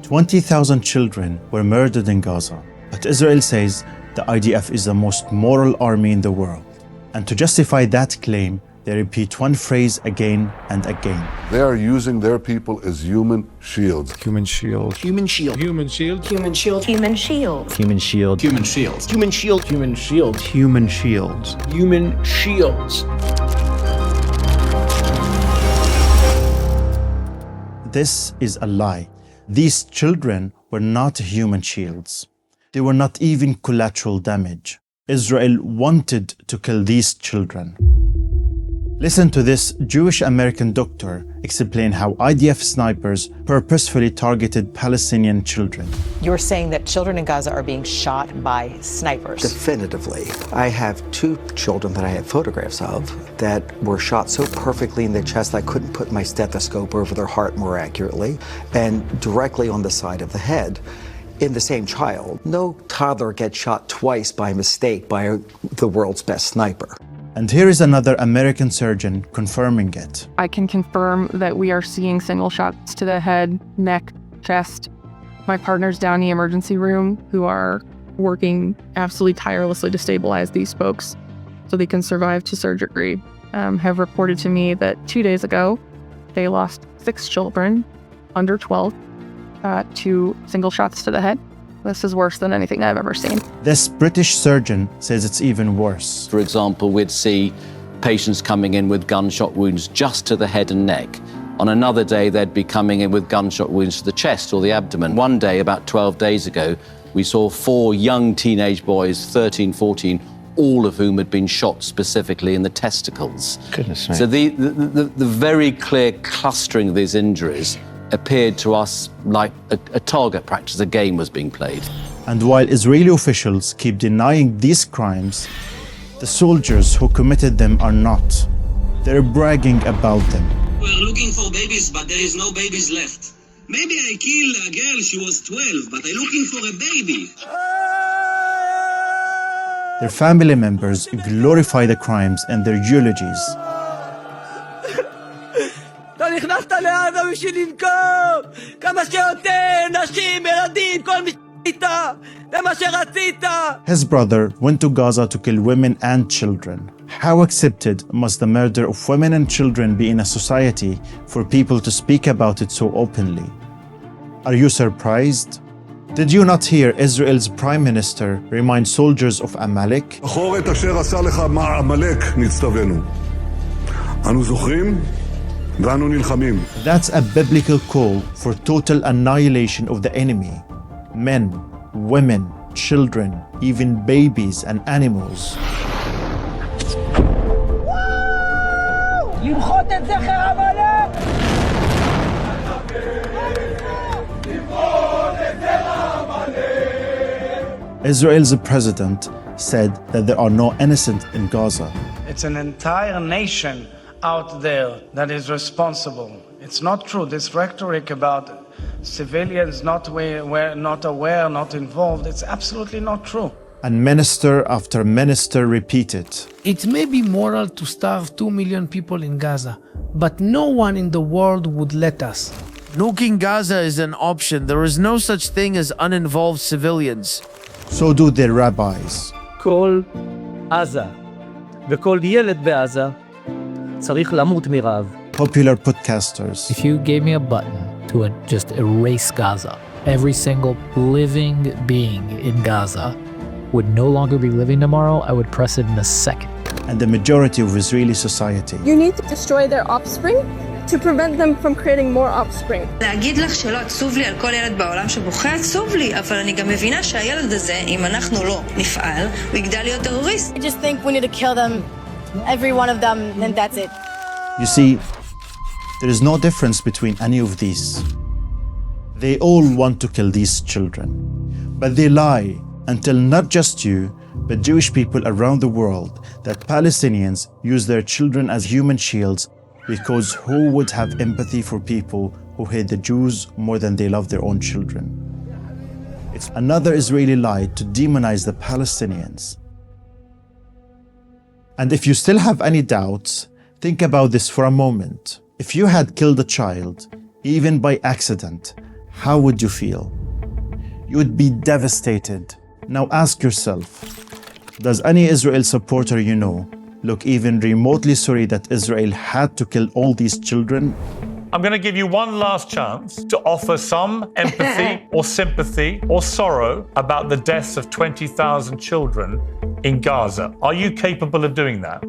20,000 children were murdered in Gaza, but Israel says the IDF is the most moral army in the world. And to justify that claim, they repeat one phrase again and again. They are using their people as human shields. Human shield. Human shield. Human shield. Human shield. Human shield. Human shield. Human shields. Human shield. Human shield. Human shields. Human shields. This is a lie. These children were not human shields. They were not even collateral damage. Israel wanted to kill these children. Listen to this Jewish-American doctor explain how IDF snipers purposefully targeted Palestinian children. You're saying that children in Gaza are being shot by snipers? Definitively. I have 2 children that I have photographs of that were shot so perfectly in the chest I couldn't put my stethoscope over their heart more accurately, and directly on the side of the head. In the same child, no toddler gets shot twice by mistake by the world's best sniper. And here is another American surgeon confirming it. I can confirm that we are seeing single shots to the head, neck, chest. My partners down in the emergency room who are working absolutely tirelessly to stabilize these folks so they can survive to surgery have reported to me that 2 days ago, they lost 6 children under 12 to single shots to the head. This is worse than anything I've ever seen. This British surgeon says it's even worse. For example, we'd see patients coming in with gunshot wounds just to the head and neck. On another day, they'd be coming in with gunshot wounds to the chest or the abdomen. One day, about 12 days ago, we saw 4 young teenage boys, 13, 14, all of whom had been shot specifically in the testicles. Goodness me. So the very clear clustering of these injuries appeared to us like a target practice, a game was being played. And while Israeli officials keep denying these crimes, the soldiers who committed them are not. They're bragging about them. We're looking for babies, but there is no babies left. Maybe I killed a girl, she was 12, but I'm looking for a baby. Their family members glorify the crimes in their eulogies. נכנסת לעזה בשביל לנקום כמה שיותר נשים, ילדים, כל מי שאיתה, זה מה שרצית. His brother went to Gaza to kill women and children. How accepted must the murder of women and children be in a society for people to speak about it so openly? Are you surprised? Did you not hear Israel's Prime Minister remind soldiers of Amalek? זכור את אשר עשה לך עמלק נצטווינו. אנו זוכרים ואנו נלחמים. That's a biblical call for total annihilation of the enemy. Men, women, children, even babies and animals. למחות את זכר עמלק! Israel's president said that there are no innocents in Gaza. It's an entire nation out there that is responsible. It's not true. This rhetoric about civilians not aware, not involved, it's absolutely not true. And minister after minister repeated. It may be moral to starve 2 million people in Gaza, but no one in the world would let us. Nuking Gaza is an option. There is no such thing as uninvolved civilians. So do their rabbis. כל עזה וכל ילד בעזה צריך למות מרעב. Popular podcasters. If you gave me a button to just erase Gaza, every single living being in Gaza would no longer be living tomorrow, I would press it in a second. And the majority of Israeli society. You need to destroy their offspring to prevent them from creating more offspring. להגיד לך שלא עצוב לי על כל ילד בעולם שבוכה, עצוב לי, אבל אני גם מבינה שהילד הזה, אם אנחנו לא נפעל, הוא יגדל להיות טרוריסט. I just think we need to kill them, every one of them, and that's it. You see, there is no difference between any of these. They all want to kill these children, but they lie and tell not just you, but Jewish people around the world that Palestinians use their children as human shields because who would have empathy for people who hate the Jews more than they love their own children? It's another Israeli lie to demonize the Palestinians. And if you still have any doubts, think about this for a moment. If you had killed a child, even by accident, how would you feel? You would be devastated. Now ask yourself, does any Israel supporter you know look even remotely sorry that Israel had to kill all these children? I'm going to give you one last chance to offer some empathy or sympathy or sorrow about the deaths of 20,000 children in Gaza. Are you capable of doing that?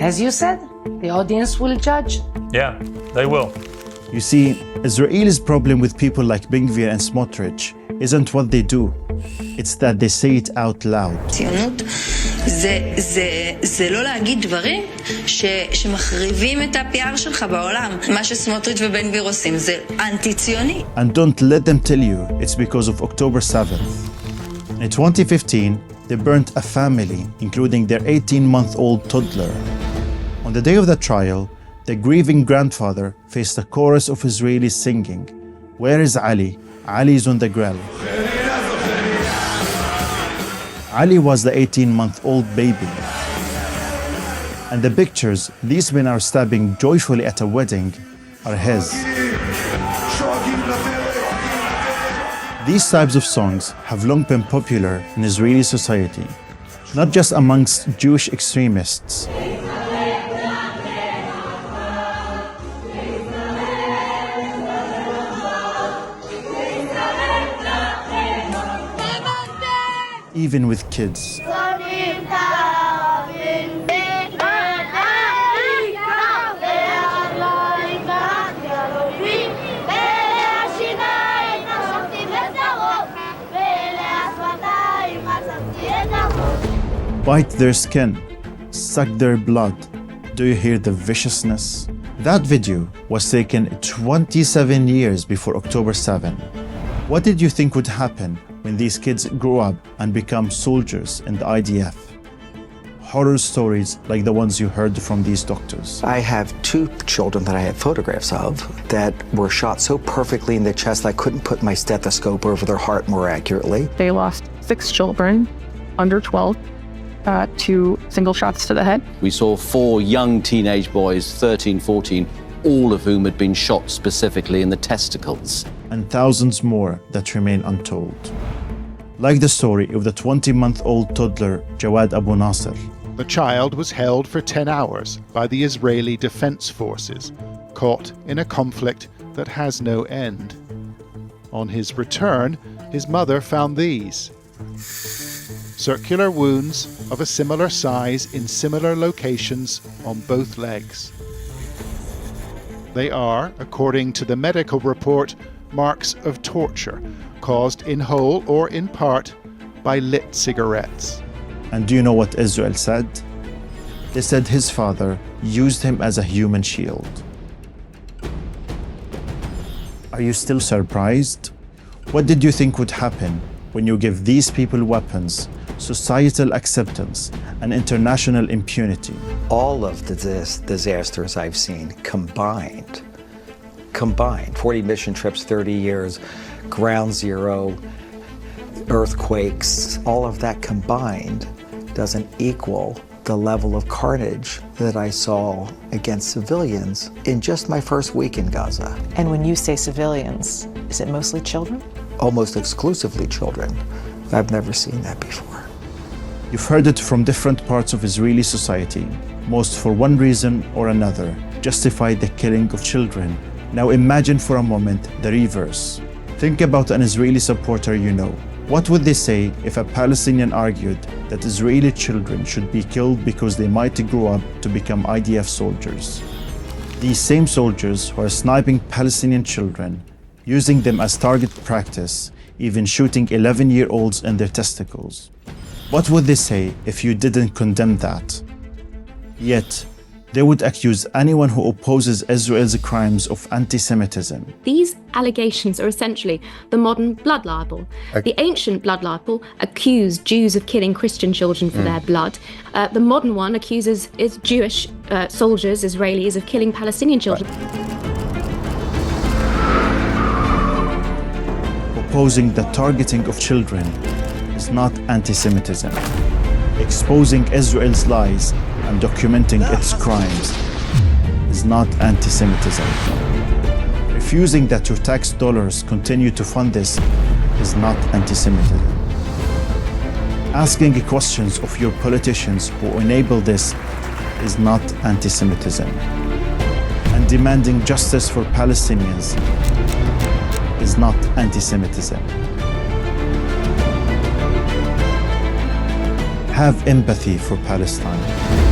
As you said, the audience will judge. Yeah, they will. You see, Israel's problem with people like Ben Gvir and Smotrich isn't what they do. It's that they say it out loud. ציונות זה לא להגיד דברים שמחריבים את ה-PR שלך בעולם. מה שסמוטריץ' ובן גביר עושים זה אנטי-ציוני. And don't let them tell you it's because of October 7th. In 2015, they burnt a family, including their 18-month-old toddler. On the day of the trial, the grieving grandfather faced a chorus of Israelis singing, "Where is Ali? Ali is on the grill." Ali was the 18-month-old baby. And the pictures these men are stabbing joyfully at a wedding are his. These types of songs have long been popular in Israeli society, not just amongst Jewish extremists. Even with kids. Bite their skin, suck their blood. Do you hear the viciousness? That video was taken 27 years before October 7. What did you think would happen when these kids grow up and become soldiers in the IDF? Horror stories like the ones you heard from these doctors. I have two children that I have photographs of that were shot so perfectly in the chest I couldn't put my stethoscope over their heart more accurately. They lost 6 children under 12 to single shots to the head. We saw 4 young teenage boys, 13, 14, all of whom had been shot specifically in the testicles. And thousands more that remain untold. Like the story of the 20-month-old toddler Jawad Abu Nasser. The child was held for 10 hours by the Israeli Defense Forces, caught in a conflict that has no end. On his return, his mother found these. Circular wounds of a similar size in similar locations on both legs. They are, according to the medical report, marks of torture caused in whole or in part by lit cigarettes. And do you know what Israel said? They said his father used him as a human shield. Are you still surprised? What did you think would happen when you give these people weapons, societal acceptance, and international impunity? All of the disasters I've seen combined, 40 mission trips, 30 years, ground zero, earthquakes, all of that combined doesn't equal the level of carnage that I saw against civilians in just my first week in Gaza. And when you say civilians, is it mostly children? Almost exclusively children. I've never seen that before. You've heard it from different parts of Israeli society, most for one reason or another, justify the killing of children. Now imagine for a moment the reverse. Think about an Israeli supporter you know. What would they say if a Palestinian argued that Israeli children should be killed because they might grow up to become IDF soldiers? These same soldiers who are sniping Palestinian children, using them as target practice, even shooting 11-year-olds in their testicles. What would they say if you didn't condemn that? Yet, they would accuse anyone who opposes Israel's crimes of anti-Semitism. These allegations are essentially the modern blood libel. The ancient blood libel accused Jews of killing Christian children for their blood. The modern one accuses Jewish soldiers, Israelis, of killing Palestinian children. Opposing the targeting of children is not anti-Semitism. Exposing Israel's lies and documenting its crimes is not anti-Semitism. refusing that your tax dollars continue to fund this is not anti-Semitism. Asking questions of your politicians who enable this is not anti-Semitism. And demanding justice for Palestinians is not anti-Semitism. Have empathy for Palestine.